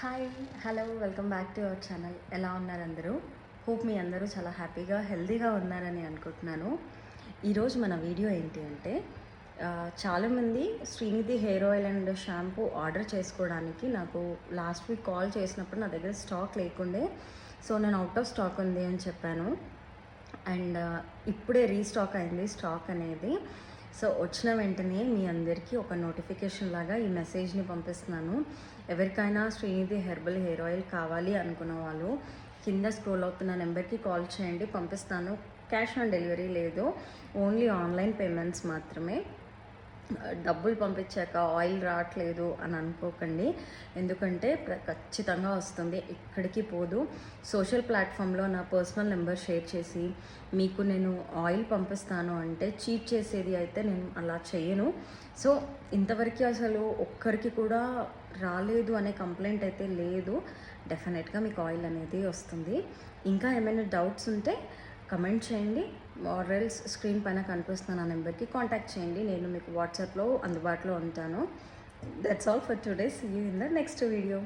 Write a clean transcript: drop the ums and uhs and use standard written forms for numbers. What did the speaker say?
Hi hello welcome back to our channel. ఎలా ఉన్నారు అందరూ? హోప్ మీ అందరూ చాలా హ్యాపీగా హెల్తీగా ఉన్నారని అనుకుంటున్నాను. ఈరోజు మన వీడియో ఏంటి అంటే చాలామంది Srinidhi hair oil and shampoo order చేసుకోవడానికి నాకు లాస్ట్ వీక్ కాల్ చేసినప్పుడు నా దగ్గర స్టాక్ లేకుండే, సో నేను అవుట్ ఆఫ్ స్టాక్ ఉంది అని చెప్పాను. అండ్ ఇప్పుడే రీస్టాక్ అయింది స్టాక్ అనేది. సో వచ్చిన వెంటనే మీ అందరికీ ఒక నోటిఫికేషన్ లాగా ఈ మెసేజ్ని పంపిస్తున్నాను. ఎవరికైనా శ్రీనిధి హెర్బల్ హెయిర్ ఆయిల్ కావాలి అనుకున్న వాళ్ళు కింద స్క్రోల్ అవుతున్న నెంబర్కి కాల్ చేయండి, పంపిస్తాను. క్యాష్ ఆన్ డెలివరీ లేదు, ఓన్లీ ఆన్లైన్ పేమెంట్స్ మాత్రమే. డబ్బులు పంపించాక ఆయిల్ రావట్లేదు అని అనుకోకండి, ఎందుకంటే ఖచ్చితంగా వస్తుంది, ఎక్కడికి పోదు. సోషల్ ప్లాట్ఫామ్లో నా పర్సనల్ నెంబర్ షేర్ చేసి మీకు నేను ఆయిల్ పంపిస్తాను అంటే చీట్ చేసేది అయితే నేను అలా చేయను. సో ఇంతవరకు అసలు ఒక్కరికి కూడా రాలేదు అనే కంప్లైంట్ అయితే లేదు. డెఫినెట్గా మీకు ఆయిల్ అనేది వస్తుంది. ఇంకా ఏమైనా డౌట్స్ ఉంటే కమెంట్ చేయండి, ఆర్ఎల్స్ స్క్రీన్ పైన కనిపిస్తున్న నెంబర్కి కాంటాక్ట్ చేయండి. నేను మీకు వాట్సాప్లో అందుబాటులో ఉంటాను. That's all for today. See you in the next video.